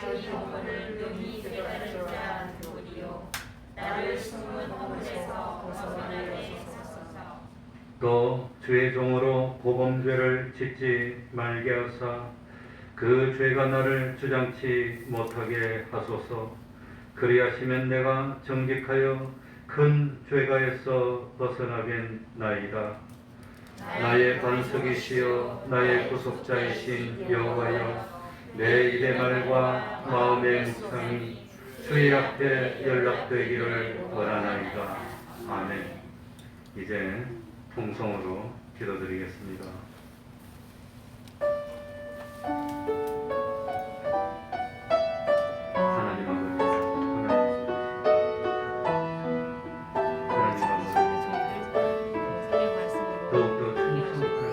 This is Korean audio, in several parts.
이 영혼을 능히 깨달을 자 누구리요. 나를 숨은 허물에서 벗어나게 하소서. 또 주의 종으로 고범죄를 짓지 말게 하사 그 죄가 나를 주장치 못하게 하소서. 그리하시면 내가 정직하여 큰 죄가에서 벗어나겠나이다. 나의 반석이시여 나의 구속자이신 여호와여, 내 입의 말과 마음의 묵상이 주의 앞에 연락되기를 원하나이다. 아멘. 이제 통성으로 기도드리겠습니다. 하나님 아버지, 더욱더 충성한 저희들,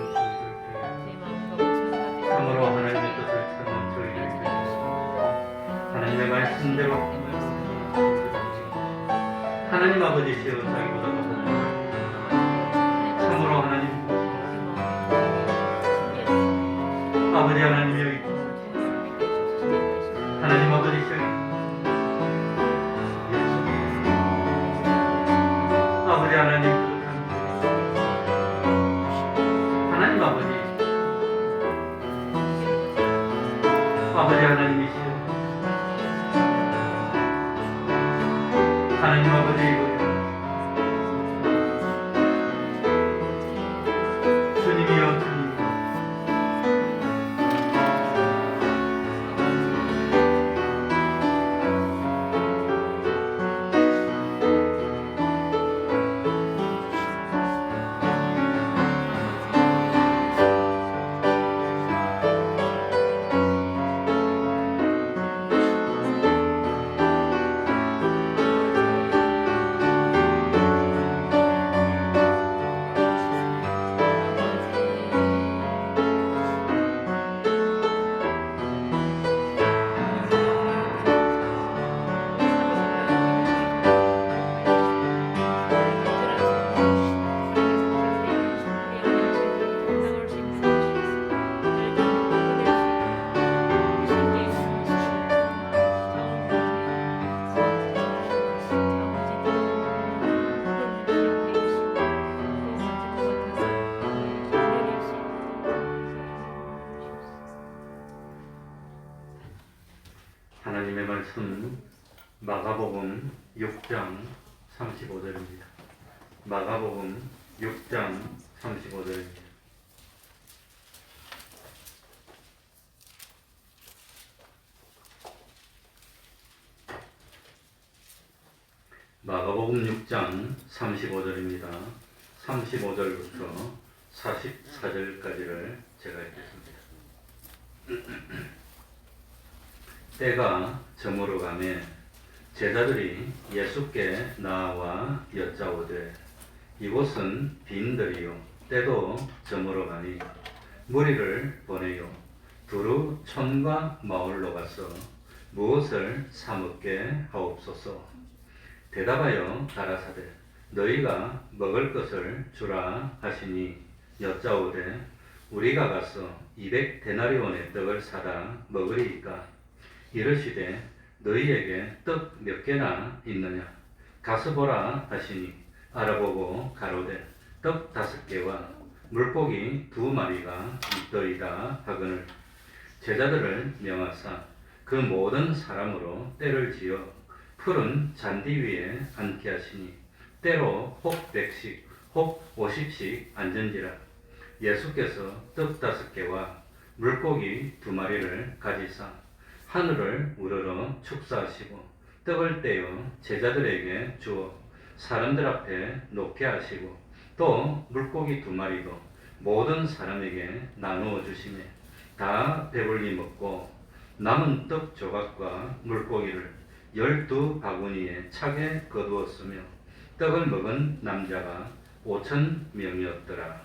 참으로 하나님의 뜻을 찾는 저희들에게 하나님의 말씀대로 하나님 아버지시여 자기보다 더 참으로 하나님 아버지 하나님 여기 하나님 아버지시여 아버지 하나님 하나님 아버지 아버지 하나님이시여 하나님 아버지 주님이여 주님 하나님의 말씀 마가복음 6장 35절입니다. 마가복음 6장 35절입니다. 마가복음 6장 35절입니다. 35절부터 44절까지를 제가 읽겠습니다. 때가 저물어 가매 제자들이 예수께 나와 여짜오되 이곳은 빈들이요 때도 저물어 가니 무리를 보내요. 두루 촌과 마을로 가서 무엇을 사 먹게 하옵소서. 대답하여 가라사대 너희가 먹을 것을 주라 하시니 여짜오되 우리가 가서 200데나리온의 떡을 사다 먹으리이까. 이르시되 너희에게 떡 몇 개나 있느냐 가서 보라 하시니 알아보고 가로되 떡 5개와 물고기 2마리가 있더이다 하거늘 제자들을 명하사 그 모든 사람으로 때를 지어 푸른 잔디 위에 앉게 하시니 때로 혹 100씩 혹 50씩 앉은지라. 예수께서 떡 5개와 물고기 2마리를 가지사 하늘을 우러러 축사하시고 떡을 떼어 제자들에게 주어 사람들 앞에 놓게 하시고 또 물고기 2마리도 모든 사람에게 나누어 주시매 다 배불리 먹고 남은 떡 조각과 물고기를 12바구니에 차게 거두었으며 떡을 먹은 남자가 5,000명이었더라.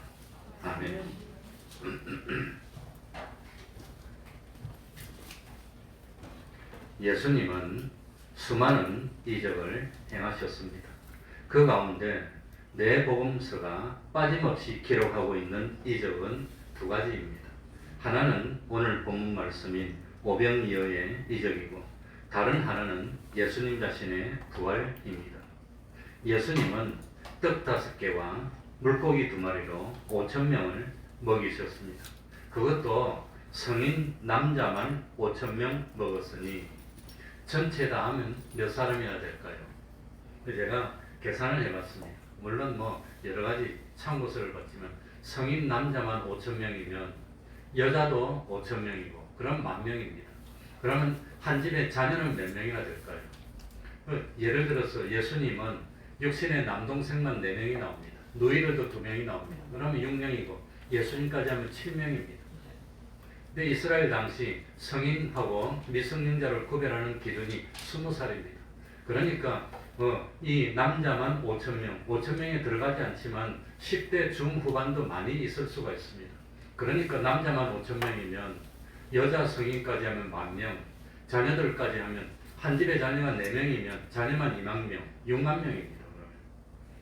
아멘. 예수님은 수많은 이적을 행하셨습니다. 그 가운데 네 복음서가 빠짐없이 기록하고 있는 이적은 2가지입니다. 하나는 오늘 본문 말씀인 오병이어의 이적이고 다른 하나는 예수님 자신의 부활입니다. 예수님은 떡 5개와 물고기 2마리로 5,000명을 먹이셨습니다. 그것도 성인 남자만 5,000명 먹었으니 전체 다 하면 몇 사람이나 될까요? 제가 계산을 해봤습니다. 물론 뭐 여러 가지 참고서를 봤지만 성인 남자만 5,000명이면 여자도 5,000명이고 그럼 10,000명입니다. 그러면 한 집에 자녀는 몇 명이나 될까요? 예를 들어서 예수님은 육신의 남동생만 4명이 나옵니다. 누이들도 2명이 나옵니다. 그러면 6명이고 예수님까지 하면 7명입니다. 근데 이스라엘 당시 성인하고 미성년자를 구별하는 기준이 20살입니다. 그러니까 이 남자만 5,000명, 5,000명에 들어가지 않지만 10대 중후반도 많이 있을 수가 있습니다. 그러니까 남자만 5,000명이면 여자 성인까지 하면 10,000명, 자녀들까지 하면 한 집에 자녀가 4명이면 자녀만 20,000명, 60,000명입니다.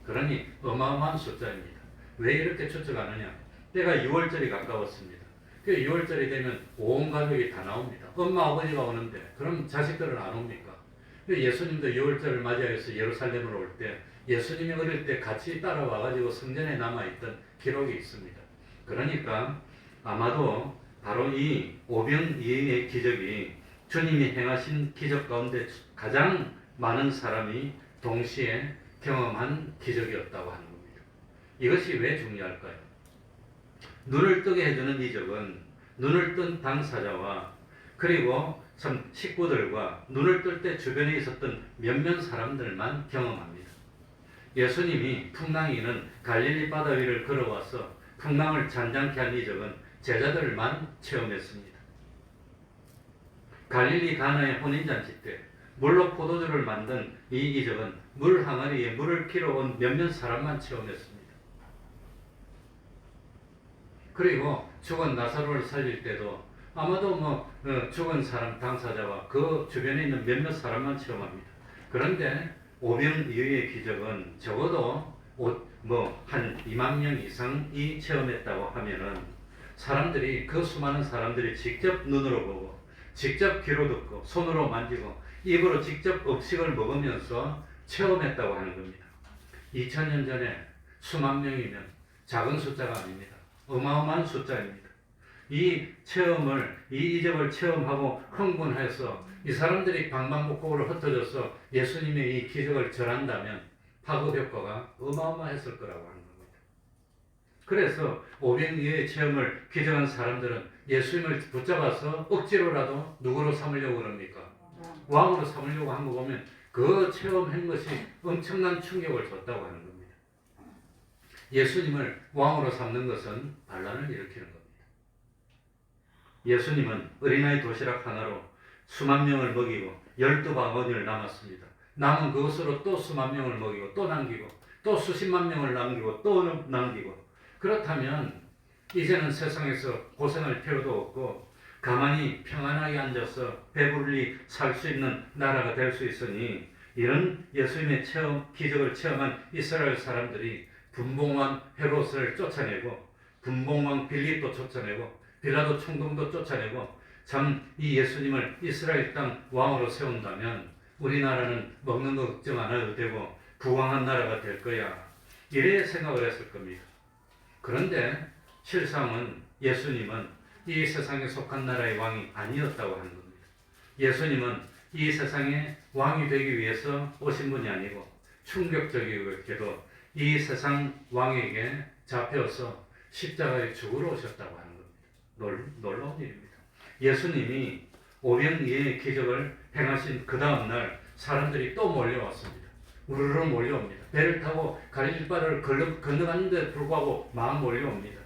그러니 어마어마한 숫자입니다. 왜 이렇게 추측하느냐? 때가 6월절이 가까웠습니다. 그 6월절이 되면 온 가족이 다 나옵니다. 엄마 아버지가 오는데 그럼 자식들은 안 옵니까? 예수님도 6월절을 맞이해서 예루살렘으로 올 때 예수님이 어릴 때 같이 따라와가지고 성전에 남아있던 기록이 있습니다. 그러니까 아마도 바로 이 오병이어의 기적이 주님이 행하신 기적 가운데 가장 많은 사람이 동시에 경험한 기적이었다고 하는 겁니다. 이것이 왜 중요할까요? 눈을 뜨게 해주는 이적은 눈을 뜬 당사자와 그리고 식구들과 눈을 뜰 때 주변에 있었던 몇몇 사람들만 경험합니다. 예수님이 풍랑이는 갈릴리 바다 위를 걸어와서 풍랑을 잔잔케 한 이적은 제자들만 체험했습니다. 갈릴리 가나의 혼인잔치 때 물로 포도주를 만든 이 이적은 물 항아리에 물을 길어 온 몇몇 사람만 체험했습니다. 그리고 죽은 나사로를 살릴 때도 아마도 죽은 사람 당사자와 그 주변에 있는 몇몇 사람만 체험합니다. 그런데 오병이어의 기적은 적어도 한 20,000명 이상이 체험했다고 하면은 사람들이 그 수많은 사람들이 직접 눈으로 보고 직접 귀로 듣고 손으로 만지고 입으로 직접 음식을 먹으면서 체험했다고 하는 겁니다. 2000년 전에 수만 명이면 작은 숫자가 아닙니다. 어마어마한 숫자입니다. 이 이적을 체험하고 흥분해서 이 사람들이 방방곡곡으로 흩어져서 예수님의 이 기적을 전한다면 파급 효과가 어마어마했을 거라고 하는 겁니다. 그래서 오병이어의 체험을 기적한 사람들은 예수님을 붙잡아서 억지로라도 누구로 삼으려고 그럽니까? 왕으로 삼으려고 한 거 보면 그 체험한 것이 엄청난 충격을 줬다고 하는 겁니다. 예수님을 왕으로 삼는 것은 반란을 일으키는 겁니다. 예수님은 어린아이 도시락 하나로 수만 명을 먹이고 12바구니를 남았습니다. 남은 그것으로 또 수만 명을 먹이고 또 남기고 또 수십만 명을 남기고 또 남기고 그렇다면 이제는 세상에서 고생할 필요도 없고 가만히 평안하게 앉아서 배불리 살 수 있는 나라가 될 수 있으니 이런 예수님의 기적을 체험한 이스라엘 사람들이 분봉왕 헤롯을 쫓아내고 분봉왕 빌립도 쫓아내고 빌라도 총독도 쫓아내고 참 이 예수님을 이스라엘 땅 왕으로 세운다면 우리나라는 먹는 거 걱정 안 해도 되고 부강한 나라가 될 거야. 이래 생각을 했을 겁니다. 그런데 실상은 예수님은 이 세상에 속한 나라의 왕이 아니었다고 하는 겁니다. 예수님은 이 세상의 왕이 되기 위해서 오신 분이 아니고 충격적이게도 이 세상 왕에게 잡혀서 십자가에 죽으러 오셨다고 하는 겁니다. 놀라운 일입니다. 예수님이 오병이어의 기적을 행하신 그 다음날 사람들이 또 몰려왔습니다. 우르르 몰려옵니다. 배를 타고 갈릴리 바다를 건너갔는데 불구하고 막 몰려옵니다.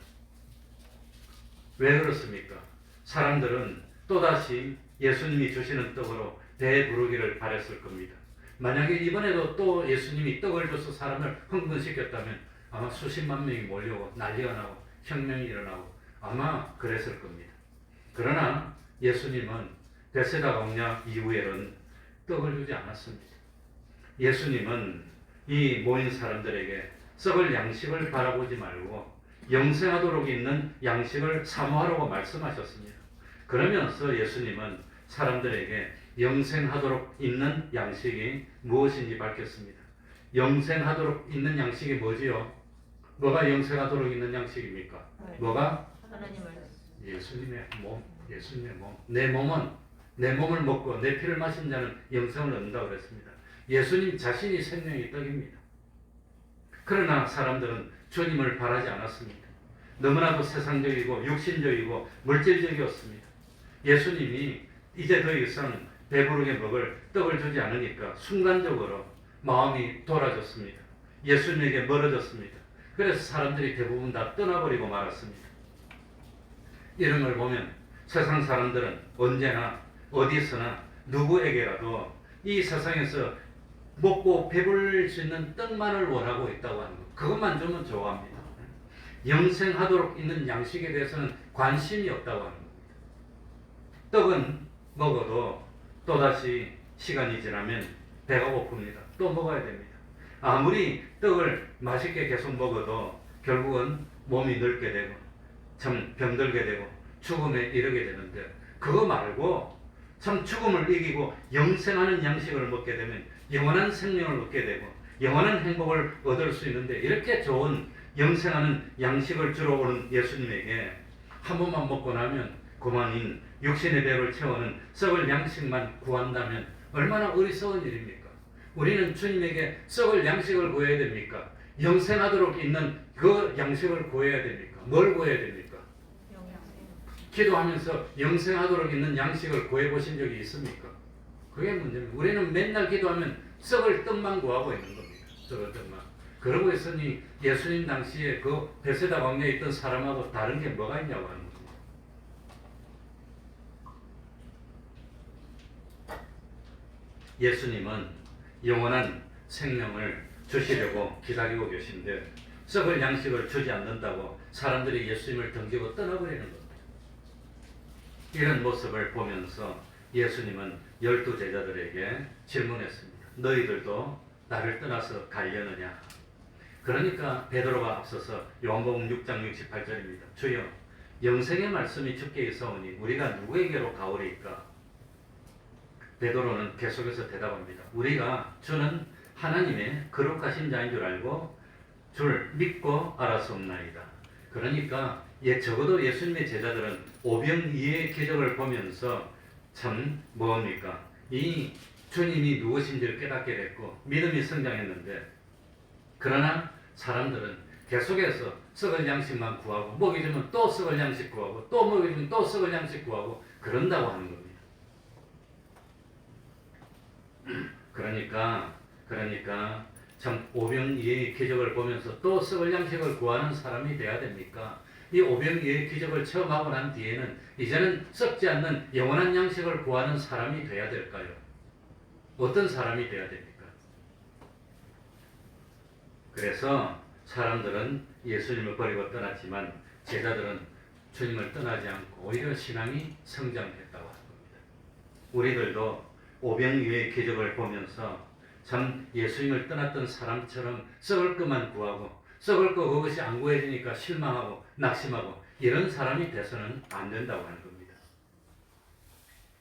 왜 그렇습니까? 사람들은 또다시 예수님이 주시는 떡으로 배부르기를 바랬을 겁니다. 만약에 이번에도 또 예수님이 떡을 줘서 사람을 흥분시켰다면 아마 수십만 명이 몰려오고 난리가 나고 혁명이 일어나고 아마 그랬을 겁니다. 그러나 예수님은 베세다 광야 이후에는 떡을 주지 않았습니다. 예수님은 이 모인 사람들에게 썩을 양식을 바라보지 말고 영생하도록 있는 양식을 사모하라고 말씀하셨습니다. 그러면서 예수님은 사람들에게 영생하도록 있는 양식이 무엇인지 밝혔습니다. 영생하도록 있는 양식이 뭐지요? 뭐가 영생하도록 있는 양식입니까? 뭐가? 하나님을 예수님의 몸, 예수님의 몸. 내 몸을 먹고 내 피를 마신 자는 영생을 얻는다고 그랬습니다. 예수님 자신이 생명의 떡입니다. 그러나 사람들은 주님을 바라지 않았습니다. 너무나도 세상적이고 육신적이고 물질적이었습니다. 예수님이 이제 더 이상 배부르게 먹을 떡을 주지 않으니까 순간적으로 마음이 돌아졌습니다. 예수님에게 멀어졌습니다. 그래서 사람들이 대부분 다 떠나버리고 말았습니다. 이런 걸 보면 세상 사람들은 언제나 어디서나 누구에게라도 이 세상에서 먹고 배부를 수 있는 떡만을 원하고 있다고 하는 것. 그것만 주면 좋아합니다. 영생하도록 있는 양식에 대해서는 관심이 없다고 하는 겁니다. 떡은 먹어도 또다시 시간이 지나면 배가 고픕니다. 또 먹어야 됩니다. 아무리 떡을 맛있게 계속 먹어도 결국은 몸이 늙게 되고 참 병들게 되고 죽음에 이르게 되는데, 그거 말고 참 죽음을 이기고 영생하는 양식을 먹게 되면 영원한 생명을 얻게 되고 영원한 행복을 얻을 수 있는데, 이렇게 좋은 영생하는 양식을 주러 오는 예수님에게 한 번만 먹고 나면 그만인 육신의 배를 채우는 썩을 양식만 구한다면 얼마나 어리석은 일입니까? 우리는 주님에게 썩을 양식을 구해야 됩니까? 영생하도록 있는 그 양식을 구해야 됩니까? 뭘 구해야 됩니까? 기도하면서 영생하도록 있는 양식을 구해보신 적이 있습니까? 그게 문제입니다. 우리는 맨날 기도하면 썩을 떡만 구하고 있는 겁니다. 썩을 떡만. 그러고 있으니 예수님 당시에 그 베세다 광야에 있던 사람하고 다른 게 뭐가 있냐고 하는 겁니다. 예수님은 영원한 생명을 주시려고 기다리고 계신데 썩을 양식을 주지 않는다고 사람들이 예수님을 던지고 떠나버리는 겁니다. 이런 모습을 보면서 예수님은 12제자들에게 질문했습니다. 너희들도 나를 떠나서 가려느냐? 그러니까 베드로가 앞서서 요한복음 6장 68절입니다. 주여, 영생의 말씀이 주께 있사오니 우리가 누구에게로 가오리까? 베드로는 계속해서 대답합니다. 우리가 주는 하나님의 거룩하신 자인 줄 알고 줄 믿고 알았옵나이다. 그러니까 적어도 예수님의 제자들은 오병이의 기적을 보면서 참 뭡니까? 이 주님이 누구신지를 깨닫게 됐고 믿음이 성장했는데, 그러나 사람들은 계속해서 썩을 양식만 구하고 먹이주면 또 썩을 양식 구하고 또 먹이주면 또 썩을 양식 구하고 그런다고 하는 겁니다. 그러니까 참 오병이의 기적을 보면서 또 썩을 양식을 구하는 사람이 돼야 됩니까? 이 오병이의 기적을 처음 하고 난 뒤에는 이제는 썩지 않는 영원한 양식을 구하는 사람이 돼야 될까요? 어떤 사람이 돼야 됩니까? 그래서 사람들은 예수님을 버리고 떠났지만 제자들은 주님을 떠나지 않고 오히려 신앙이 성장했다고 하는 겁니다. 우리들도 오병이의 기적을 보면서 참 예수님을 떠났던 사람처럼 썩을 것만 구하고 썩을 거 그것이 안 구해지니까 실망하고 낙심하고 이런 사람이 돼서는 안 된다고 하는 겁니다.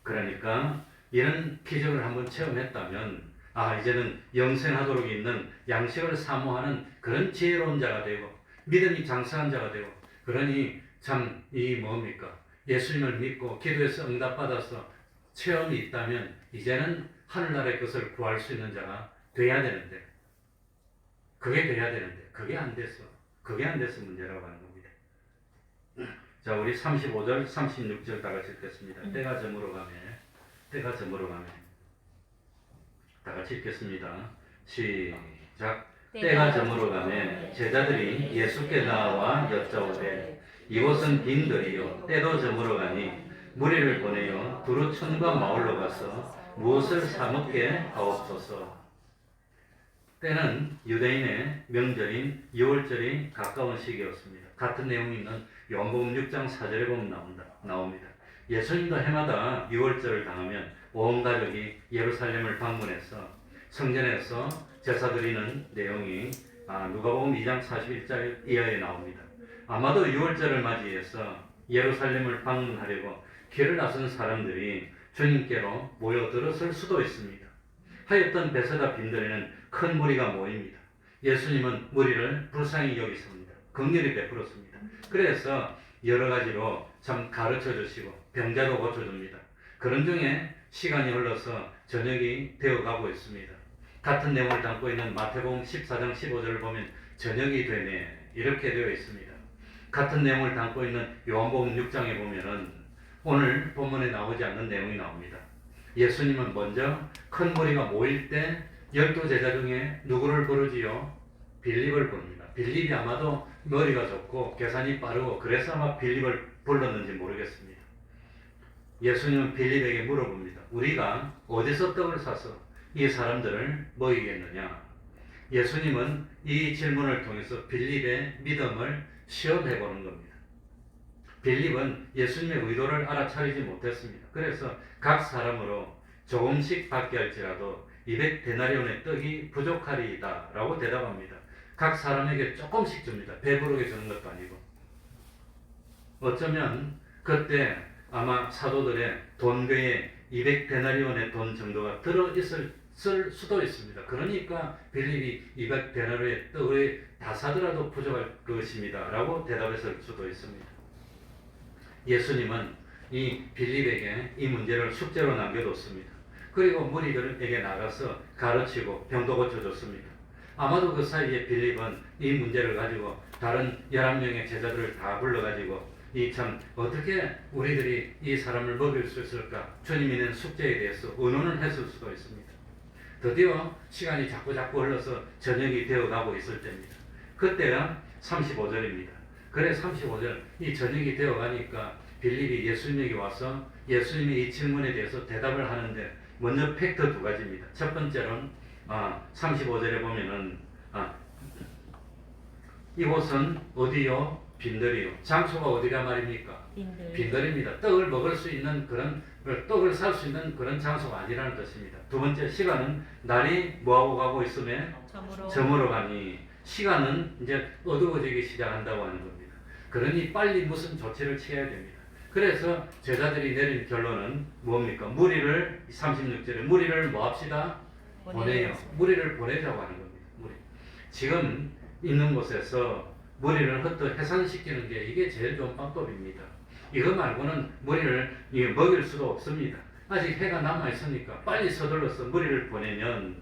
그러니까 이런 기적을 한번 체험했다면 이제는 영생하도록 있는 양식을 사모하는 그런 지혜로운 자가 되고 믿음이 장성한 자가 되고, 그러니 참 이 뭡니까? 예수님을 믿고 기도해서 응답받아서 체험이 있다면 이제는 하늘나라의 것을 구할 수 있는 자가 돼야 되는데, 그게 돼야 되는데 그게 안 돼서 문제라고 하는 겁니다. 자, 우리 35절 36절 다 같이 읽겠습니다. 때가 저물어 가매 다 같이 읽겠습니다. 시작. 때가 저물어 가매 제자들이 예수께 나와 여짜오되 이곳은 빈들이요 때도 저물어 가니 무리를 보내어 두루 촌과 마을로 가서 무엇을 사먹게 하옵소서. 때는 유대인의 명절인 6월절이 가까운 시기였습니다. 같은 내용이 있는 요한복음 6장 4절에 보면 나옵니다. 예수님도 해마다 6월절을 당하면 온 가족이 예루살렘을 방문해서 성전에서 제사 드리는 내용이 누가복음 2장 41절 이하에 나옵니다. 아마도 6월절을 맞이해서 예루살렘을 방문하려고 길을 나선 사람들이 주님께로 모여들었을 수도 있습니다. 하였던 베세다 빈들에는 큰 무리가 모입니다. 예수님은 무리를 불쌍히 여기십니다. 긍휼히 베풀었습니다. 그래서 여러 가지로 참 가르쳐 주시고 병자도 고쳐줍니다. 그런 중에 시간이 흘러서 저녁이 되어가고 있습니다. 같은 내용을 담고 있는 마태복음 14장 15절을 보면 저녁이 되네 이렇게 되어 있습니다. 같은 내용을 담고 있는 요한복음 6장에 보면은 오늘 본문에 나오지 않는 내용이 나옵니다. 예수님은 먼저 큰 무리가 모일 때 12제자 중에 누구를 부르지요? 빌립을 부릅니다. 빌립이 아마도 머리가 좋고 계산이 빠르고 그래서 아마 빌립을 불렀는지 모르겠습니다. 예수님은 빌립에게 물어봅니다. 우리가 어디서 떡을 사서 이 사람들을 먹이겠느냐? 예수님은 이 질문을 통해서 빌립의 믿음을 시험해 보는 겁니다. 빌립은 예수님의 의도를 알아차리지 못했습니다. 그래서 각 사람으로 조금씩 받게 할지라도 200데나리온의 떡이 부족하리이다 라고 대답합니다. 각 사람에게 조금씩 줍니다. 배부르게 주는 것도 아니고. 어쩌면 그때 아마 사도들의 돈궤에 200데나리온의 돈 정도가 들어있을 수도 있습니다. 그러니까 빌립이 200데나리온의 떡을 다 사더라도 부족할 것입니다 라고 대답했을 수도 있습니다. 예수님은 이 빌립에게 이 문제를 숙제로 남겨뒀습니다. 그리고 무리들에게 나가서 가르치고 병도 고쳐줬습니다. 아마도 그 사이에 빌립은 이 문제를 가지고 다른 11명의 제자들을 다 불러가지고 이 참 어떻게 우리들이 이 사람을 먹일 수 있을까 주님이 낸 숙제에 대해서 의논을 했을 수도 있습니다. 드디어 시간이 자꾸 흘러서 저녁이 되어가고 있을 때입니다. 그때가 35절입니다. 그래 35절 이 저녁이 되어가니까 빌립이 예수님에게 와서 예수님의 이 질문에 대해서 대답을 하는데 먼저 팩트 두 가지입니다. 첫 번째로는 35절에 보면은 이곳은 어디요? 빈들이요. 장소가 어디가 말입니까? 빈들입니다. 떡을 먹을 수 있는 그런 떡을 살 수 있는 그런 장소가 아니라는 뜻입니다. 두 번째 시간은 날이 뭐하고 가고 있으면 저물어 가니 시간은 이제 어두워지기 시작한다고 하는 겁니다. 그러니 빨리 무슨 조치를 취해야 됩니다. 그래서 제자들이 내린 결론은 뭡니까? 무리를 36절에 무리를 뭐 합시다? 보내요. 무리를 보내자고 하는 겁니다. 무리. 지금 있는 곳에서 무리를 흩어 해산시키는 게 이게 제일 좋은 방법입니다. 이거 말고는 무리를 먹일 수도 없습니다. 아직 해가 남아 있으니까 빨리 서둘러서 무리를 보내면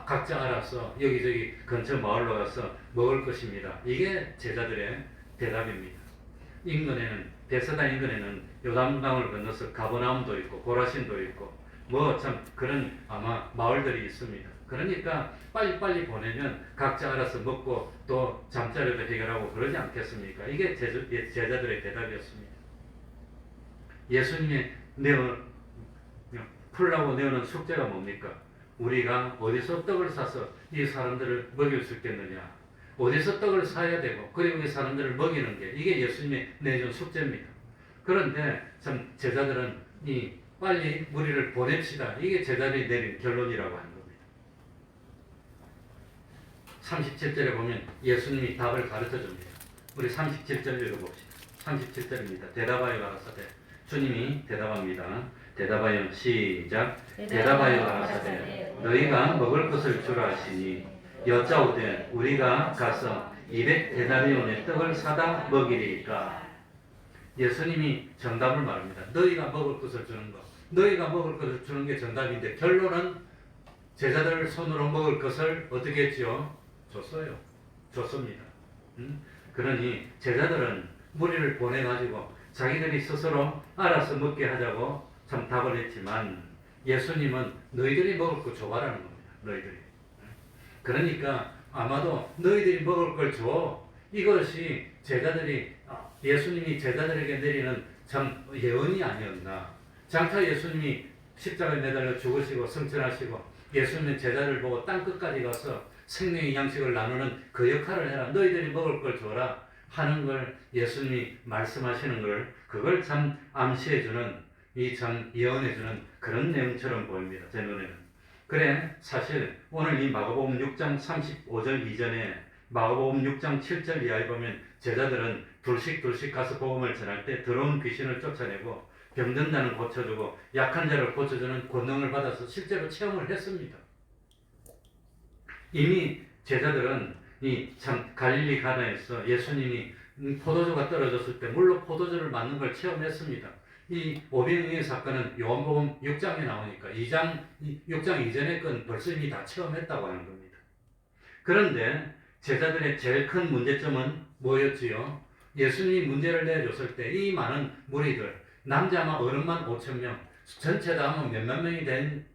각자 알아서 여기저기 근처 마을로 가서 먹을 것입니다. 이게 제자들의 대답입니다. 인근에는 베세다 인근에는 요단강을 건너서 가버나움도 있고 고라신도 있고 뭐 참 그런 아마 마을들이 있습니다. 그러니까 빨리빨리 보내면 각자 알아서 먹고 또 잠자리도 해결하고 그러지 않겠습니까? 이게 제자들의 대답이었습니다. 예수님의 풀라고 내오는 숙제가 뭡니까? 우리가 어디서 떡을 사서 이 사람들을 먹일 수 있겠느냐? 어디서 떡을 사야 되고 그리고 이 사람들을 먹이는 게 이게 예수님의 내준 숙제입니다. 그런데 참 제자들은 이 빨리 무리를 보냅시다. 이게 제자들이 내린 결론이라고 하는 겁니다. 37절에 보면 예수님이 답을 가르쳐 줍니다. 우리 37절 읽어봅시다. 37절입니다. 대답하여 가라사대. 주님이 대답합니다. 대답하여 시작. 대답하여 가라사대. 너희가 먹을 것을 주라 하시니 여짜오되 우리가 가서 200데나리온의 떡을 사다 먹이리까. 예수님이 정답을 말합니다. 너희가 먹을 것을 주는 것. 너희가 먹을 것을 주는 게 정답인데 결론은 제자들 손으로 먹을 것을 어떻게 했죠? 줬어요. 줬습니다. 그러니 제자들은 무리를 보내가지고 자기들이 스스로 알아서 먹게 하자고 참 답을 했지만 예수님은 너희들이 먹을 거 줘봐라는 겁니다. 너희들이. 그러니까 아마도 너희들이 먹을 걸 줘. 이것이 예수님이 제자들에게 내리는 참 예언이 아니었나. 장차 예수님이 십자가에 매달려 죽으시고 승천하시고 예수님은 제자를 보고 땅끝까지 가서 생명의 양식을 나누는 그 역할을 해라. 너희들이 먹을 걸 줘라 하는 걸 예수님이 말씀하시는 걸 그걸 참 암시해주는 이 참 예언해주는 그런 내용처럼 보입니다. 제 눈에는. 그래 사실 오늘 이 마가복음 6장 35절 이전에 마가복음 6장 7절 이하에 보면 제자들은 둘씩 가서 복음을 전할 때 더러운 귀신을 쫓아내고 병든 자는 고쳐주고 약한 자를 고쳐주는 권능을 받아서 실제로 체험을 했습니다. 이미 제자들은 이 참 갈릴리 가나에서 예수님이 포도주가 떨어졌을 때 물로 포도주를 맞는 걸 체험했습니다. 이 오병이의 사건은 요한복음 6장에 나오니까 6장 이전의 건 벌써 이미 다 체험했다고 하는 겁니다. 그런데 제자들의 제일 큰 문제점은 뭐였지요? 예수님이 문제를 내줬을 때 이 많은 무리들, 남자만 어른만 5,000명, 전체 다 하면 몇만 명이 된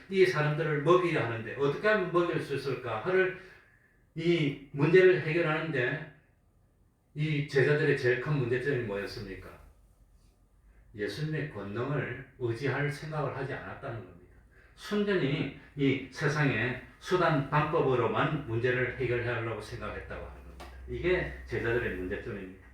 이 사람들을 먹여야 하는데 어떻게 하면 먹일 수 있을까? 하를 이 문제를 해결하는데 이 제자들의 제일 큰 문제점이 뭐였습니까? 예수님의 권능을 의지할 생각을 하지 않았다는 겁니다. 순전히 이 세상의 수단 방법으로만 문제를 해결하려고 생각했다고 하는 겁니다. 이게 제자들의 문제점입니다.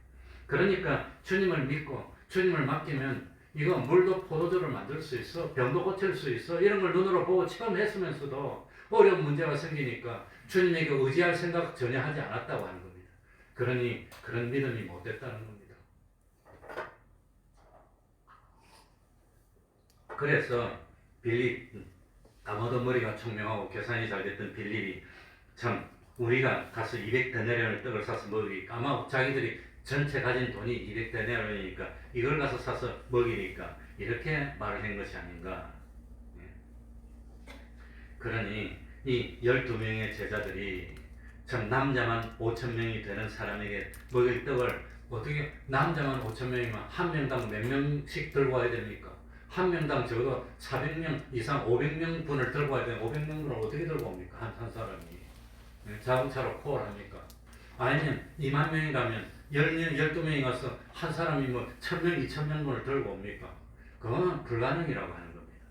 그러니까 주님을 믿고 주님을 맡기면 이거 물도 포도주를 만들 수 있어, 병도 고칠 수 있어, 이런 걸 눈으로 보고 체험했으면서도 어려운 문제가 생기니까 주님에게 의지할 생각 전혀 하지 않았다고 하는 겁니다. 그러니 그런 믿음이 못됐다는 겁니다. 그래서 빌립, 아마도 머리가 총명하고 계산이 잘 됐던 빌립이 참 우리가 가서 200데나리온의 떡을 사서 먹으니까 아마 자기들이 전체 가진 돈이 200데나리온이니까 이걸 가서 사서 먹이니까 이렇게 말을 한 것이 아닌가. 그러니 이 12명의 제자들이 참 남자만 5,000명이 되는 사람에게 먹일 떡을 어떻게 남자만 5,000명이면 한 명당 몇 명씩 들고 와야 됩니까? 한 명당 적어도 400명 이상 500명 분을 들고 와야 되는 500명 분을 어떻게 들고 옵니까? 한 사람이. 자동차로 코를 합니까? 아니면 2만 명이 가면 10명, 12명이 가서 한 사람이 뭐 1,000명, 2,000명 분을 들고 옵니까? 그건 불가능이라고 하는 겁니다.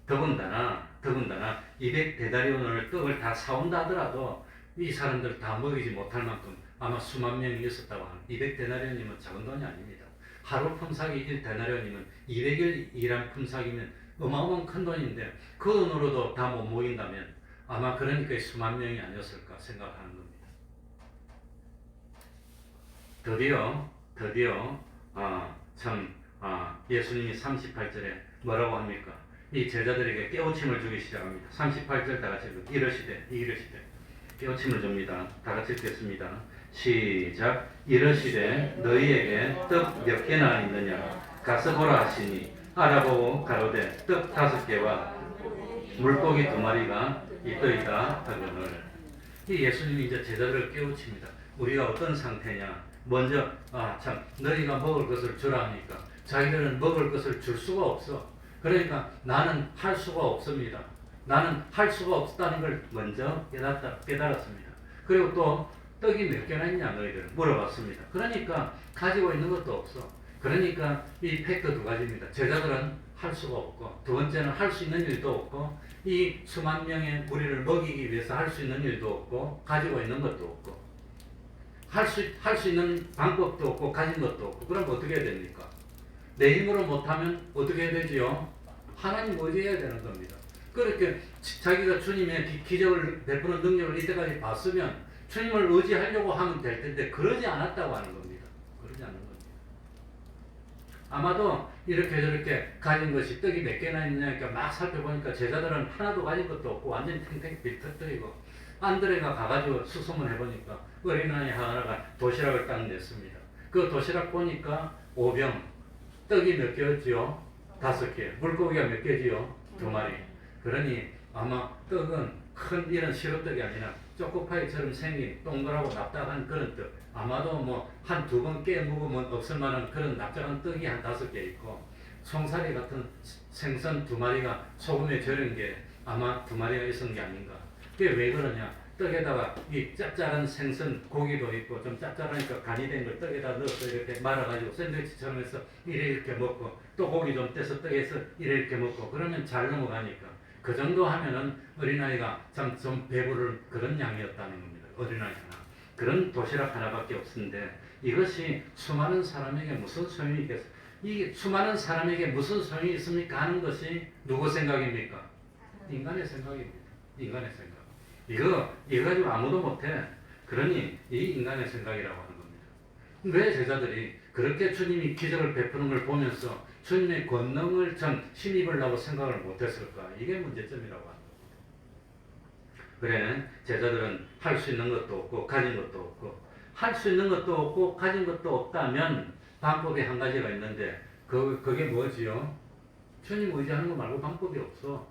더군다나 200데나리온을 떡을 다 사온다 하더라도 이 사람들 다 먹이지 못할 만큼 아마 수만 명이 있었다고 하는 200데나리온이면 작은 돈이 아닙니다. 하루 품삯이 1데나리온이면 200일 일한 품삯이면 어마어마한 큰 돈인데 그 돈으로도 다 못 모인다면 아마 그러니까 수만 명이 아니었을까 생각하는 겁니다. 드디어 예수님이 38절에 뭐라고 합니까? 이 제자들에게 깨우침을 주기 시작합니다. 38절 다 같이 이르시되 깨우침을 줍니다. 다 같이 읽겠습니다. 시작. 이르시되 너희에게 떡 몇 개나 있느냐 가서 보라 하시니 알아보고 가로되 떡 5개와 물고기 2마리가 있더이다 하거늘. 이 예수님이 이제 제자들을 깨우칩니다. 우리가 어떤 상태냐? 먼저 너희가 먹을 것을 주라 하니까 자기들은 먹을 것을 줄 수가 없어. 그러니까 나는 할 수가 없습니다. 나는 할 수가 없다는 걸 먼저 깨달았습니다. 그리고 또 떡이 몇 개나 있냐 너희들은 물어봤습니다. 그러니까 가지고 있는 것도 없어. 그러니까 이 팩트 2가지입니다. 제자들은 할 수가 없고 두 번째는 할 수 있는 일도 없고 이 수만 명의 무리를 먹이기 위해서 할 수 있는 일도 없고 가지고 있는 것도 없고 할 수 있는 방법도 없고 가진 것도 없고 그럼 어떻게 해야 됩니까? 내 힘으로 못하면 어떻게 해야 되지요? 하나님 의지해야 되는 겁니다. 그렇게 자기가 주님의 기적을 베푸는 능력을 이때까지 봤으면 주님을 의지하려고 하면 될 텐데 그러지 않았다고 하는 겁니다. 그러지 않는 겁니다. 아마도 이렇게 저렇게 가진 것이 떡이 몇 개나 있냐니까 막 살펴보니까 제자들은 하나도 가진 것도 없고 완전히 탱탱 빌떡떡이고 안드레가 가가지고 수소문 해보니까 어린아이 하나가 도시락을 딱 냈습니다. 그 도시락 보니까 5병 떡이 몇 개였지요? 5개. 물고기가 몇 개지요? 2마리. 그러니 아마 떡은 큰 이런 시루떡이 아니라 초코파이처럼 생긴 동그랗고 납작한 그런 떡. 아마도 뭐 한 2번 깨 먹으면 없을 만한 그런 납작한 떡이 한 5개 있고 송사리 같은 생선 2마리가 소금에 절인 게 아마 2마리가 있은 게 아닌가. 그게 왜 그러냐? 떡에다가 이 짭짤한 생선 고기도 있고 좀 짭짤하니까 간이 된 걸 떡에다 넣어서 이렇게 말아가지고 샌드위치처럼 해서 이렇게 먹고 또 고기 좀 떼서 떡에서 이렇게 먹고 그러면 잘 넘어가니까 그 정도 하면은 어린아이가 좀 배부를 그런 양이었다는 겁니다. 어린아이 하나. 그런 도시락 하나밖에 없는데 이것이 수많은 사람에게 무슨 소용이 있겠어요? 이 수많은 사람에게 무슨 소용이 있습니까? 하는 것이 누구 생각입니까? 인간의 생각입니다. 인간의 생각. 이거 가지고 아무도 못해. 그러니 이 인간의 생각이라고 하는 겁니다. 왜 제자들이 그렇게 주님이 기적을 베푸는 걸 보면서 주님의 권능을 참 힘입으려고 생각을 못했을까? 이게 문제점이라고 합니다. 그래, 제자들은 할 수 있는 것도 없고 가진 것도 없고, 할 수 있는 것도 없고 가진 것도 없다면 방법이 한 가지가 있는데 그게 뭐지요? 주님 의지하는 거 말고 방법이 없어.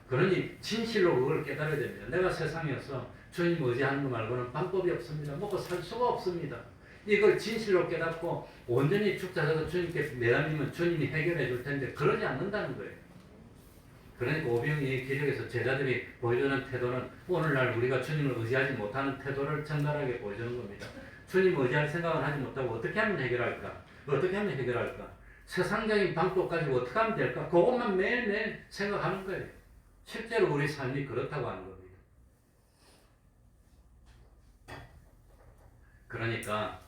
그러니 진실로 그걸 깨달아야 됩니다. 내가 세상에서 주님 의지하는 거 말고는 방법이 없습니다. 먹고 살 수가 없습니다. 이걸 진실로 깨닫고 온전히 죽자라도 주님께 내담이면 주님이 해결해 줄 텐데 그러지 않는다는 거예요. 그러니까 오병이의 기적에서 제자들이 보여주는 태도는 오늘날 우리가 주님을 의지하지 못하는 태도를 적나라하게 보여주는 겁니다. 주님 의지할 생각을 하지 못하고 어떻게 하면 해결할까? 어떻게 하면 해결할까? 세상적인 방법 가지고 어떻게 하면 될까? 그것만 매일매일 생각하는 거예요. 실제로 우리 삶이 그렇다고 하는 겁니다. 그러니까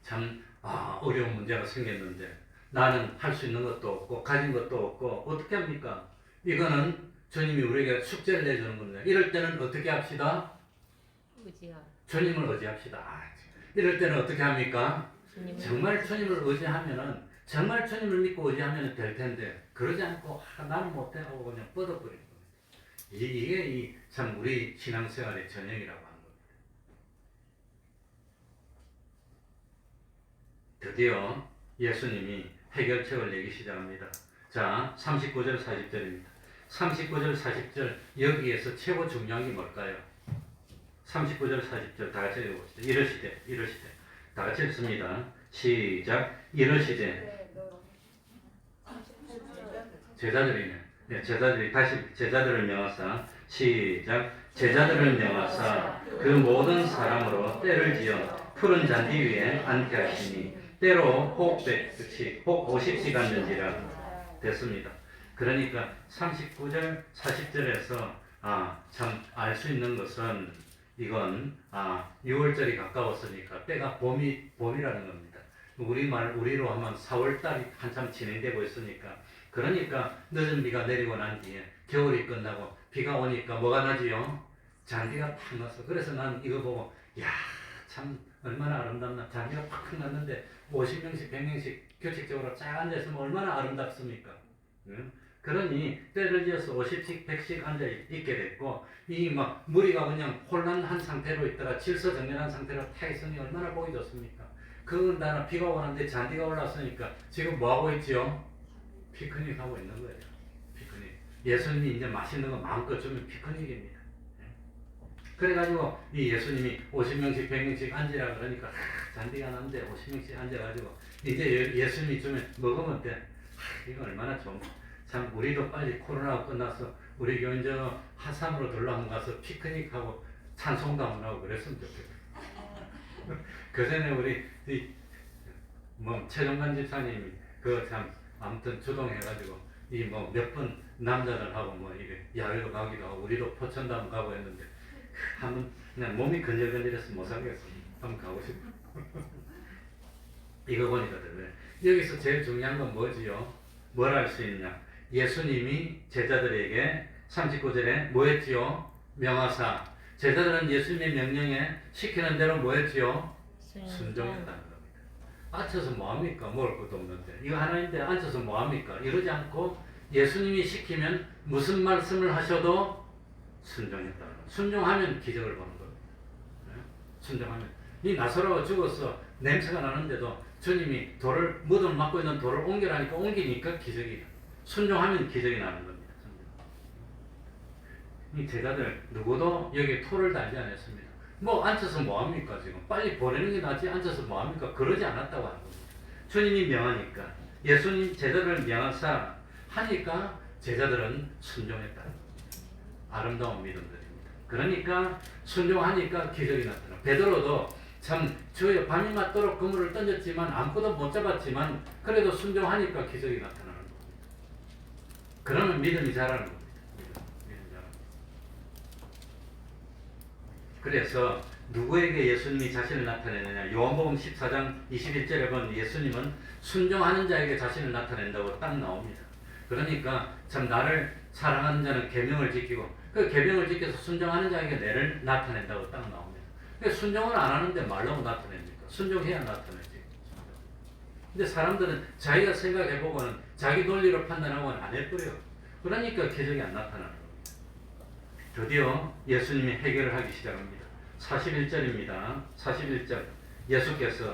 참 어려운 문제가 생겼는데 나는 할 수 있는 것도 없고 가진 것도 없고 어떻게 합니까? 이거는 주님이 우리에게 숙제를 내주는 겁니다. 이럴 때는 어떻게 합시다? 주님을 의지합시다. 이럴 때는 어떻게 합니까? 정말 주님을 의지하면은 정말 주님을 믿고 의지하면 될 텐데 그러지 않고 나는 못해 하고 그냥 뻗어버리는 겁니다. 이게 참 우리 신앙생활의 전형이라고 하는 겁니다. 드디어 예수님이 해결책을 내기 시작합니다. 자, 39절 40절입니다. 39절 40절 여기에서 최고 중요한 게 뭘까요? 39절 40절 다 같이 읽어봅시다. 이러시되 다 같이 읽습니다. 시작. 이러시되 제자들이네. 네, 제자들이 다시 제자들을 명하사 시작. 제자들을 명하사 그 모든 사람으로 때를 지어 푸른 잔디 위에 앉게 하시니 때로 혹 50시간 전지라 됐습니다. 그러니까 39절 40절에서 참 알 수 있는 것은 이건 6월절이 가까웠으니까 때가 봄이라는 겁니다. 우리로 하면 4월달이 한참 진행되고 있으니까 그러니까 늦은 비가 내리고 난 뒤에 겨울이 끝나고 비가 오니까 뭐가 나지요? 잔디가 팍 났어. 그래서 난 이거 보고 참 얼마나 아름답나. 잔디가 팍 났는데 50명씩 100명씩 규칙적으로 쫙 앉아있으면 얼마나 아름답습니까? 그러니 때를 지어서 50씩 100씩 앉아있게 됐고 이 무리가 그냥 혼란한 상태로 있다가 질서정연한 상태로 타 있으니 얼마나 보기 좋습니까? 그나라 비가 오는데 잔디가 올랐으니까 지금 뭐하고 있지요? 피크닉 하고 있는 거예요. 피크닉. 예수님이 이제 맛있는 거 마음껏 주면 피크닉입니다. 그래가지고 이 예수님이 50명씩 100명씩 앉으라 그러니까 잔디가 났는데 50명씩 앉아가지고 이제 예수님이 주면 먹으면 돼. 이거 얼마나 좋은. 참 우리도 빨리 코로나가 끝나서 우리 교인 저 하삼으로 놀러 한번 가서 피크닉하고 찬송도 한번 하고 그랬으면 좋겠다. 그 전에 우리 최종관 집사님이 참 아무튼 주동해가지고 몇 번 남자들하고 이게 야외로 가기도 하고 우리도 포천도 한번 가고 했는데 한번 그냥 몸이 근질근질해서 못 살겠어. 한번 가고 싶어. 이거 보니까 여기서 제일 중요한 건 뭐지요? 뭘 할 수 있냐? 예수님이 제자들에게 39절에 뭐 했지요? 명하사. 제자들은 예수님의 명령에 시키는 대로 뭐 했지요? 순종했다는 겁니다. 앉혀서 뭐합니까? 먹을 것도 없는데 이거 하나인데 앉혀서 뭐합니까? 이러지 않고 예수님이 시키면 무슨 말씀을 하셔도 순종했다는 겁니다. 순종하면 기적을 보는 겁니다. 순종하면 이 나사로가 죽어서 냄새가 나는데도 주님이 무덤을 막고 있는 돌을 옮기라니까 옮기니까 기적이 순종하면 기적이 나는 겁니다. 이 제자들 누구도 여기에 토를 달지 않았습니다. 앉혀서 뭐합니까? 지금 빨리 보내는 게 낫지 앉아서 뭐합니까? 그러지 않았다고 하는 겁니다. 주님이 명하니까 예수님 제자들을 명하사 하니까 제자들은 순종했다. 아름다운 믿음들입니다. 그러니까 순종하니까 기적이 나타나. 베드로도 참 주여 밤이 맞도록 그물을 던졌지만 아무것도 못 잡았지만 그래도 순종하니까 기적이 나타나는 겁니다. 그러면 믿음이 자라는 겁니다. 그래서 누구에게 예수님이 자신을 나타내느냐? 요한복음 14장 21절에 보면 예수님은 순종하는 자에게 자신을 나타낸다고 딱 나옵니다. 그러니까 참 나를 사랑하는 자는 계명을 지키고 그 계명을 지켜서 순종하는 자에게 내를 나타낸다고 딱 나옵니다. 근데 순종을 안 하는데 말로 나타냅니까? 순종해야 나타내지. 근데 사람들은 자기가 생각해보고는 자기 논리로 판단하고는 안 해버려. 그러니까 기적이 안 나타나는 겁니다. 드디어 예수님이 해결을 하기 시작합니다. 41절입니다. 41절. 예수께서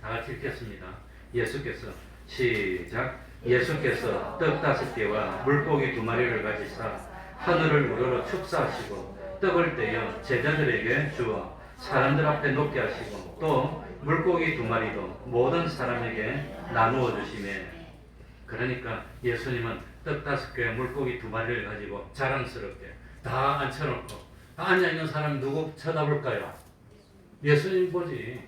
다 같이 읽겠습니다. 예수께서 시작. 예수께서 떡 5개와 물고기 2마리를 가지사 하늘을 우러러 축사하시고 떡을 떼어 제자들에게 주어 사람들 앞에 놓게 하시고 또 물고기 2마리도 모든 사람에게 나누어 주시매. 그러니까 예수님은 떡 5개와 물고기 2마리를 가지고 자랑스럽게 다 앉혀놓고, 다 앉아있는 사람 누구 쳐다볼까요? 예수님 보지.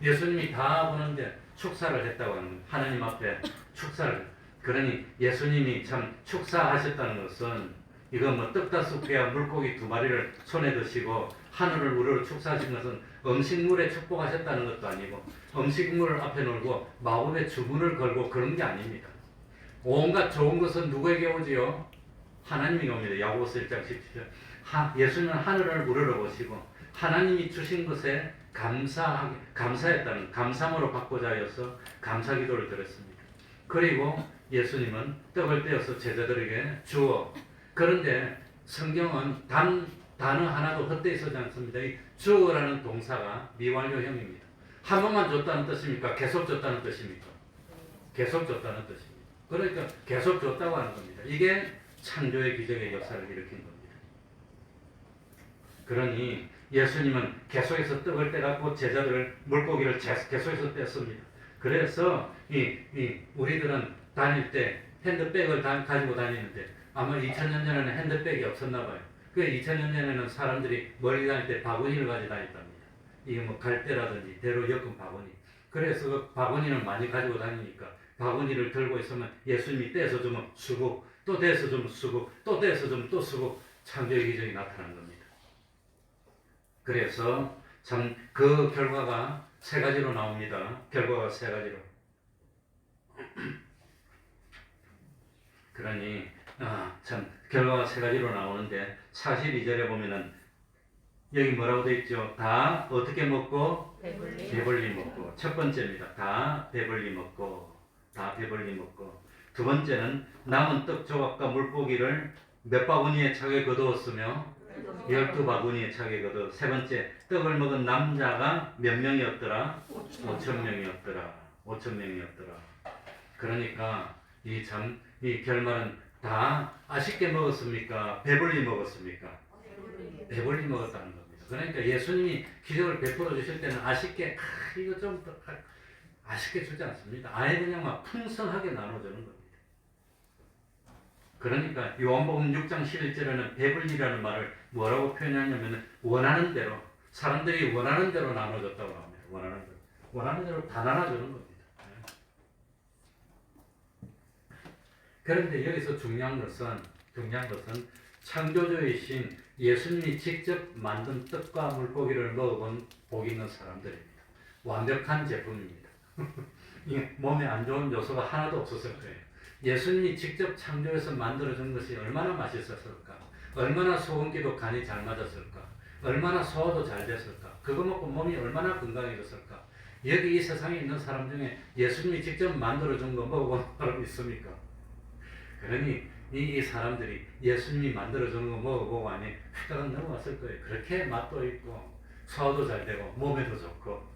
예수님이 다 보는데 축사를 했다고 하는 거예요. 하나님 앞에 축사를. 그러니 예수님이 참 축사하셨다는 것은 이거 뭐 떡 5개와 물고기 2마리를 손에 드시고 하늘을 우러러 축사하신 것은 음식물에 축복하셨다는 것도 아니고 음식물을 앞에 놓고 마법의 주문을 걸고 그런 게 아닙니다. 온갖 좋은 것은 누구에게 오지요? 하나님이 옵니다. 야고보서 1장 17절. 예수님은 하늘을 우러러 보시고 하나님이 주신 것에 감사했다는 감사함으로 받고자 하여서 감사 기도를 드렸습니다. 그리고 예수님은 떡을 떼어서 제자들에게 주어. 그런데 성경은 단어 하나도 헛되이 쓰지 않습니다. 이 주어라는 동사가 미완료형입니다. 한 번만 줬다는 뜻입니까? 계속 줬다는 뜻입니까? 계속 줬다는 뜻입니다. 그러니까 계속 줬다고 하는 겁니다. 이게 창조의 기적의 역사를 일으킨 겁니다. 그러니 예수님은 계속해서 떡을 떼갖고 제자들을 물고기를 계속해서 뗐습니다. 그래서 우리들은 다닐 때 핸드백을 가지고 다니는데 아마 2000년 전에는 핸드백이 없었나 봐요. 그 2000년 전에는 사람들이 멀리 다닐 때 바구니를 가지고 다녔답니다. 이게 뭐 갈대라든지 대로 엮은 바구니. 그래서 그 바구니를 많이 가지고 다니니까 바구니를 들고 있으면 예수님이 떼서 주면 수국, 또 떼서 주면 수국, 또 떼서 주면 또 수국. 창조의 기적이 나타난 겁니다. 그래서 참 그 결과가 3가지로 나옵니다. 결과가 3가지로. 그러니 참 결과가 3가지로 나오는데 42절에 보면은 여기 뭐라고 되어 있죠? 다 어떻게 먹고? 배불리 먹고. 첫 번째입니다. 다 배불리 먹고. 두 번째는 남은 떡 조각과 물고기를 몇 바구니에 차게 거두었으며 12바구니에 차게 거두. 세 번째, 떡을 먹은 남자가 몇 명이었더라? 5,000명이었더라. 그러니까 이 결말은 다 아쉽게 먹었습니까? 배불리 먹었습니까? 배불리 먹었다는 겁니다. 그러니까 예수님이 기적을 베풀어 주실 때는 아쉽게 이거 좀 아쉽게 주지 않습니다. 아예 그냥 막 풍성하게 나눠주는 겁니다. 그러니까 요한복음 6장 11절에는 배불리라는 말을 뭐라고 표현하냐면 원하는 대로, 사람들이 원하는 대로 나눠줬다고 합니다. 원하는 대로 다 나눠주는 겁니다. 그런데 여기서 중요한 것은 창조주이신 예수님이 직접 만든 떡과 물고기를 먹어본 복 있는 사람들입니다. 완벽한 제품입니다. 몸에 안 좋은 요소가 하나도 없었을 거예요. 예수님이 직접 창조해서 만들어준 것이 얼마나 맛있었을까? 얼마나 소금기도 간이 잘 맞았을까? 얼마나 소화도 잘 됐을까? 그거 먹고 몸이 얼마나 건강해졌을까? 여기 이 세상에 있는 사람 중에 예수님이 직접 만들어준 거 먹어본 사람 있습니까? 그러니 이 사람들이 예수님이 만들어준 거 먹어보고 하니 휘가가 넘어왔을 거예요. 그렇게 맛도 있고 소화도 잘 되고 몸에도 좋고.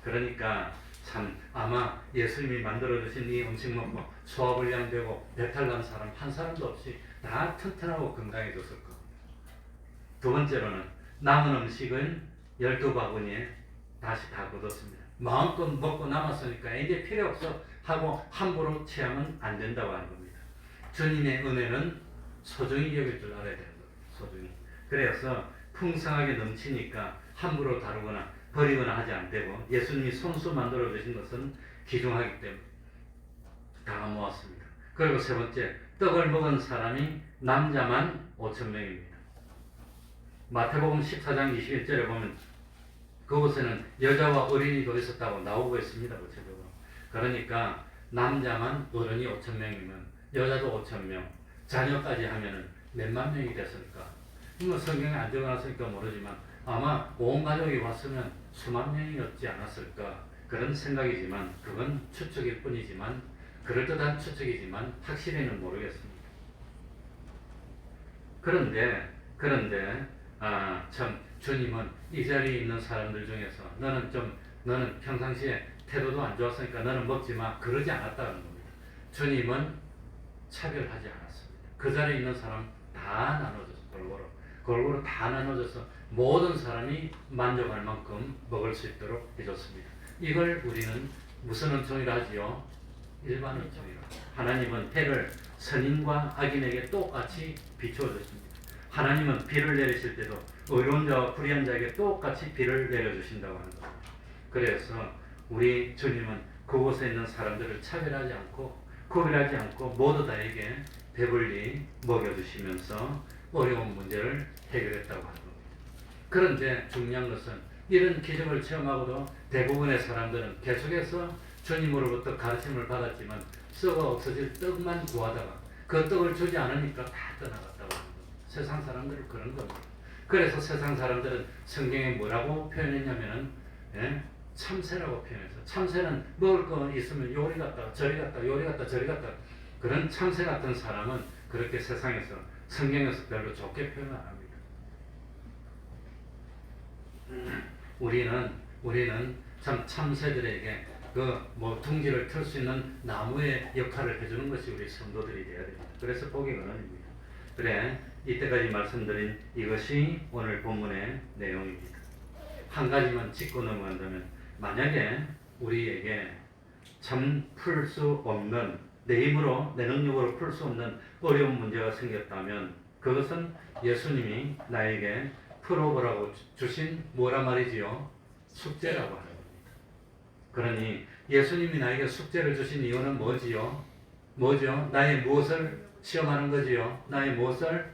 그러니까 참 아마 예수님이 만들어주신 이 음식 먹고 소화불량되고 배탈난 사람 한 사람도 없이 다 튼튼하고 건강해졌을 겁니다. 두 번째로는 남은 음식은 12바구니에 다시 다 거뒀습니다. 마음껏 먹고 남았으니까 이제 필요 없어 하고 함부로 취하면 안 된다고 하는 겁니다. 주님의 은혜는 소중히 여길 줄 알아야 되는 겁니다. 소중히. 그래서 풍성하게 넘치니까 함부로 다루거나 버리거나 하지 않되고 예수님이 손수 만들어 주신 것은 귀중하기 때문에 다 모았습니다. 그리고 세 번째, 떡을 먹은 사람이 남자만 5,000명입니다. 마태복음 14장 21절에 보면 그곳에는 여자와 어린이도 있었다고 나오고 있습니다. 구체적으로. 그러니까 남자만 어른이 5,000명이면 여자도 5,000명, 자녀까지 하면은 몇만 명이 됐을까? 뭐 성경에 안 적어놨으니까 모르지만 아마 온 가족이 왔으면 수만 명이었지 않았을까 그런 생각이지만 그건 추측일 뿐이지만 그럴듯한 추측이지만 확실히는 모르겠습니다. 그런데 참 주님은 이 자리에 있는 사람들 중에서 너는 평상시에 태도도 안 좋았으니까 너는 먹지 마 그러지 않았다는 겁니다. 주님은 차별하지 않았습니다. 그 자리에 있는 사람 다 나눠줘서 골고루 다 나눠줘서 모든 사람이 만족할 만큼 먹을 수 있도록 해줬습니다. 이걸 우리는 무슨 은총이라 하지요? 일반 은총이라. 하나님은 해를 선인과 악인에게 똑같이 비추어 주십니다. 하나님은 비를 내리실 때도 의로운 자와 불의한 자에게 똑같이 비를 내려주신다고 하는 겁니다. 그래서 우리 주님은 그곳에 있는 사람들을 차별하지 않고 구별하지 않고 모두 다에게 배불리 먹여주시면서 어려운 문제를 해결했다고 하는 겁니다. 그런데 중요한 것은 이런 기적을 체험하고도 대부분의 사람들은 계속해서 주님으로부터 가르침을 받았지만 썩어 없어질 떡만 구하다가 그 떡을 주지 않으니까 다 떠나갔다고 하는 겁니다. 세상 사람들은 그런 겁니다. 그래서 세상 사람들은 성경에 뭐라고 표현했냐면은 참새라고 표현해서 참새는 먹을 거 있으면 요리 갔다가 저리 갔다가 요리 갔다가 저리 갔다가 그런 참새 같은 사람은 그렇게 세상에서 성경에서 별로 좋게 표현 안 합니다. 우리는 참 참새들에게 둥지를 틀 수 있는 나무의 역할을 해주는 것이 우리 성도들이 되어야 됩니다. 그래서 복의 근원입니다. 그래 이때까지 말씀드린 이것이 오늘 본문의 내용입니다. 한 가지만 짚고 넘어간다면 만약에 우리에게 참 풀 수 없는 내 힘으로 내 능력으로 풀 수 없는 어려운 문제가 생겼다면 그것은 예수님이 나에게 풀어보라고 주신 뭐란 말이지요? 숙제라고 하는 겁니다. 그러니 예수님이 나에게 숙제를 주신 이유는 뭐지요? 뭐죠? 나의 무엇을 시험하는 거지요? 나의 무엇을?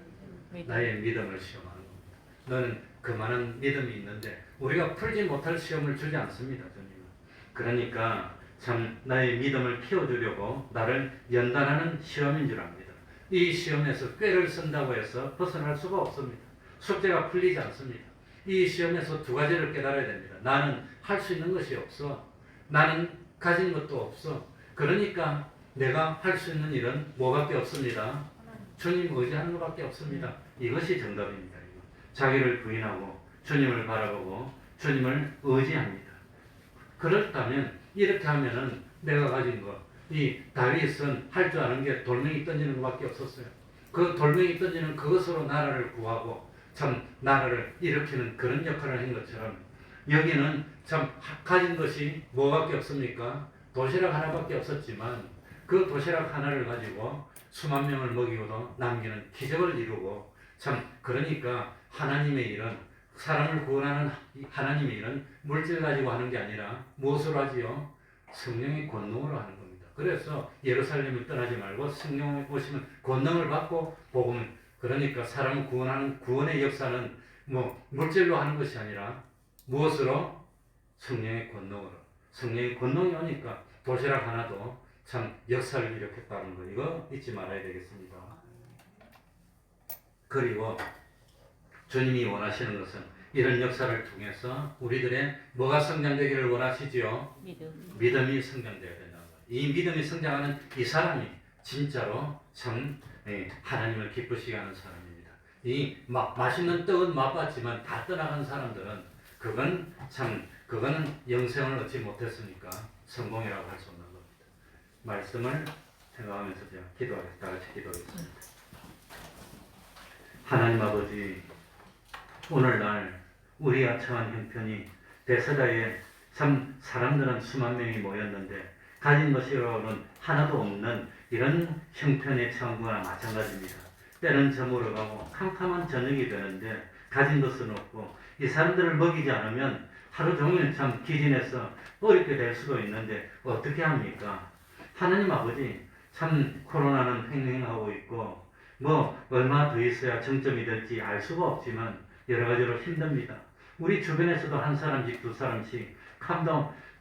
나의 믿음을 시험하는 겁니다. 너는 그만한 믿음이 있는데 우리가 풀지 못할 시험을 주지 않습니다. 주님은. 그러니까 참 나의 믿음을 키워주려고 나를 연단하는 시험인 줄 압니다. 이 시험에서 꾀를 쓴다고 해서 벗어날 수가 없습니다. 숙제가 풀리지 않습니다. 이 시험에서 두 가지를 깨달아야 됩니다. 나는 할 수 있는 것이 없어. 나는 가진 것도 없어. 그러니까 내가 할 수 있는 일은 뭐밖에 없습니다. 주님 의지하는 것밖에 없습니다. 이것이 정답입니다. 자기를 부인하고 주님을 바라보고 주님을 의지합니다. 그렇다면 이렇게 하면은 내가 가진 것, 이 다윗은 할 줄 아는 게 돌멩이 던지는 것밖에 없었어요. 그 돌멩이 던지는 그것으로 나라를 구하고 참 나라를 일으키는 그런 역할을 한 것처럼 여기는 참 가진 것이 뭐밖에 없습니까? 도시락 하나밖에 없었지만 그 도시락 하나를 가지고 수만 명을 먹이고도 남기는 기적을 이루고 참 그러니까 하나님의 일은 사람을 구원하는 하나님의 일은 물질 가지고 하는 게 아니라 무엇으로 하지요? 성령의 권능으로 하는 겁니다. 그래서 예루살렘을 떠나지 말고 성령에 오시면 권능을 받고 복음을 그러니까 사람을 구원하는 구원의 역사는 물질로 하는 것이 아니라 무엇으로? 성령의 권능으로. 성령의 권능이 오니까 도시락 하나도 참 역사를 일으켰다는 거 이거 잊지 말아야 되겠습니다. 그리고 주님이 원하시는 것은 이런 역사를 통해서 우리들의 뭐가 성장되기를 원하시지요? 믿음이 성장되어야 된다는 거예요. 이 믿음이 성장하는 이 사람이 진짜로 참 하나님을 기쁘시게 하는 사람입니다. 이 맛있는 떡은 맛봤지만 다 떠나간 사람들은 그거는 영생을 얻지 못했으니까 성공이라고 할 수 없는 겁니다. 말씀을 생각하면서 다 같이 기도하겠습니다. 하나님 아버지, 오늘날 우리가 처한 형편이 베세다에 참 사람들은 수만 명이 모였는데 가진 것이로는 하나도 없는 이런 형편에 처한 거나 마찬가지입니다. 때는 저물어 가고 캄캄한 저녁이 되는데 가진 것은 없고 이 사람들을 먹이지 않으면 하루 종일 참 기진해서 어렵게 될 수도 있는데 어떻게 합니까? 하나님 아버지, 참 코로나는 횡행하고 있고 얼마 더 있어야 정점이 될지 알 수가 없지만 여러 가지로 힘듭니다. 우리 주변에서도 한 사람씩 두 사람씩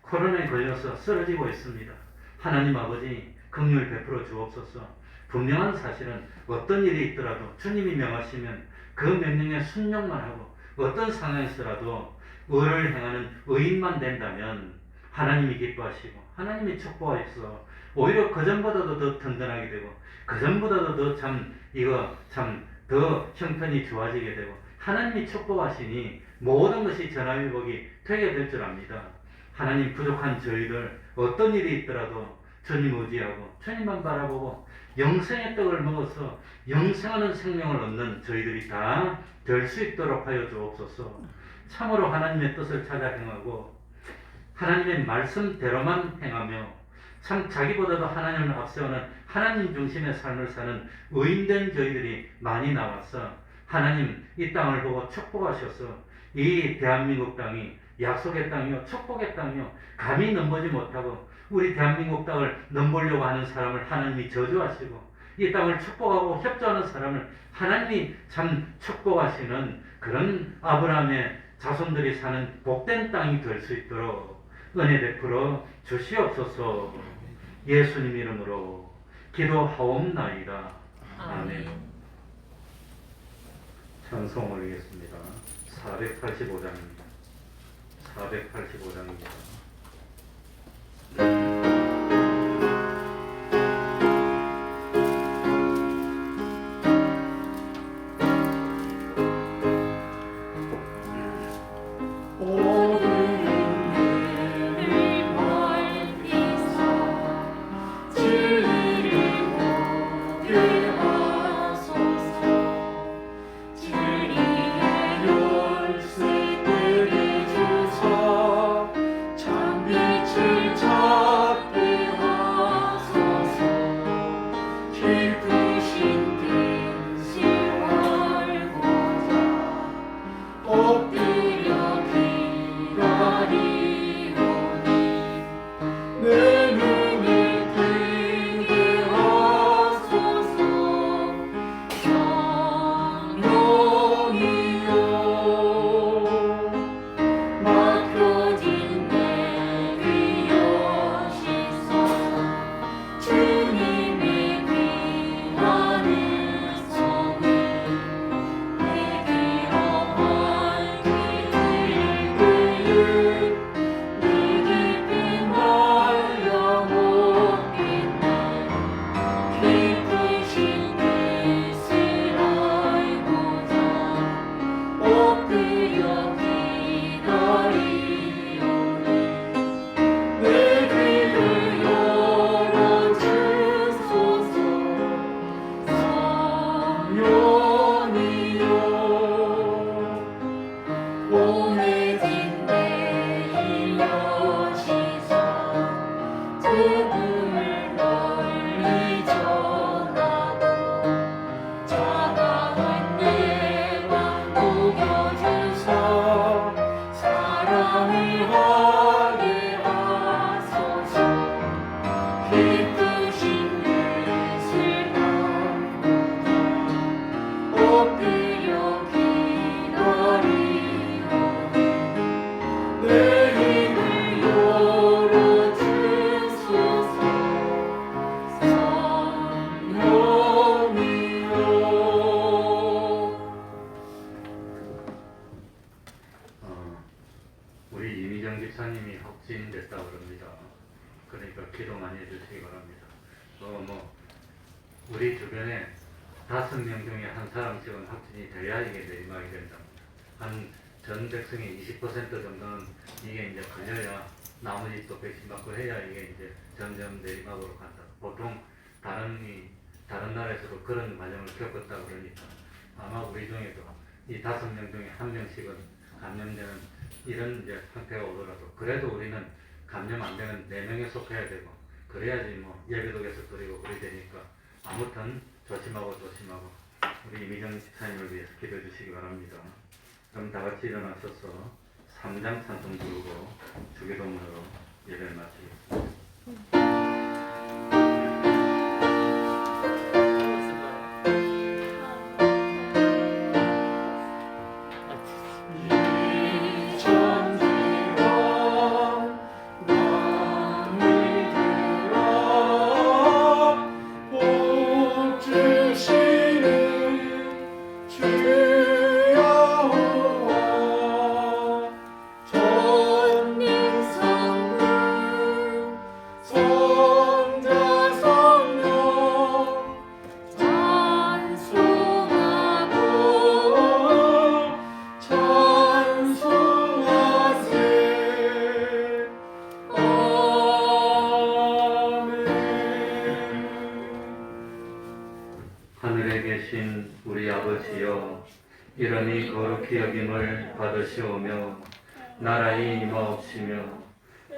코로나에 걸려서 쓰러지고 있습니다. 하나님 아버지, 긍휼 베풀어 주옵소서. 분명한 사실은 어떤 일이 있더라도 주님이 명하시면 그 명령에 순종만 하고 어떤 상황에서라도 의를 행하는 의인만 된다면 하나님이 기뻐하시고 하나님이 축복하셔서 오히려 그전보다도 더 든든하게 되고 그전보다도 더 더 형편이 좋아지게 되고 하나님이 축복하시니 모든 것이 전화위복이 되게 될 줄 압니다. 하나님 부족한 저희들 어떤 일이 있더라도 주님 의지하고 주님만 바라보고 영생의 떡을 먹어서 영생하는 생명을 얻는 저희들이 다 될 수 있도록 하여 주옵소서. 참으로 하나님의 뜻을 찾아 행하고 하나님의 말씀대로만 행하며 참 자기보다도 하나님을 앞세우는 하나님 중심의 삶을 사는 의인된 저희들이 많이 나와서 하나님 이 땅을 보고 축복하셔서 이 대한민국 땅이 약속의 땅이요 축복의 땅이요 감히 넘보지 못하고 우리 대한민국 땅을 넘보려고 하는 사람을 하나님이 저주하시고 이 땅을 축복하고 협조하는 사람을 하나님이 참 축복하시는 그런 아브라함의 자손들이 사는 복된 땅이 될 수 있도록 은혜 베풀어 주시옵소서. 예수님 이름으로 기도하옵나이다. 아멘. 찬송 올리겠습니다. 485장입니다. 485장입니다. 우리 주변에 5명 중에 한 사람씩은 확진이 돼야 이게 내리막이 된답니다. 한 전 백성의 20% 정도는 이게 이제 걸려야 나머지 또 백신 받고 해야 이게 이제 점점 내리막으로 간다. 보통 다른 나라에서도 그런 과정을 겪었다고 그러니까 아마 우리 중에도 이 5명 중에 1명씩은 감염되는 이런 이제 상태가 오더라도 그래도 우리는 감염 안 되는 4명에 속해야 되고 그래야지 뭐 예배도 계속 드리고 그래야 되니까 아무튼 조심하고 우리 이미정 집사님을 위해서 기도해 주시기 바랍니다. 그럼 다 같이 일어나셔서 3장 찬송 부르고 주기도문으로 예배를 마치겠습니다. 전능성부 계신 우리 아버지여, 이름이 거룩히 여김을 받으시오며 나라의 임하옵시며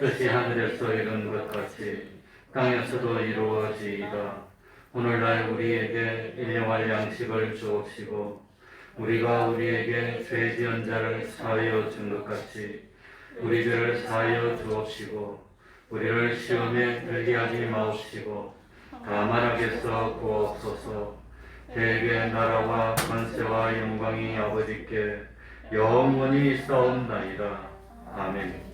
뜻이 하늘에서 이룬 것 같이 땅에서도 이루어지이다. 오늘날 우리에게 일용할 양식을 주옵시고 우리가 우리에게 죄 지은 자를 사하여 준 것 같이 우리 죄를 사하여 주옵시고 우리를 시험에 들게 하지 마옵시고 다만 악에서 구하옵소서. 대개 나라와 권세와 영광이 아버지께 영원히 있사옵나이다. 아멘.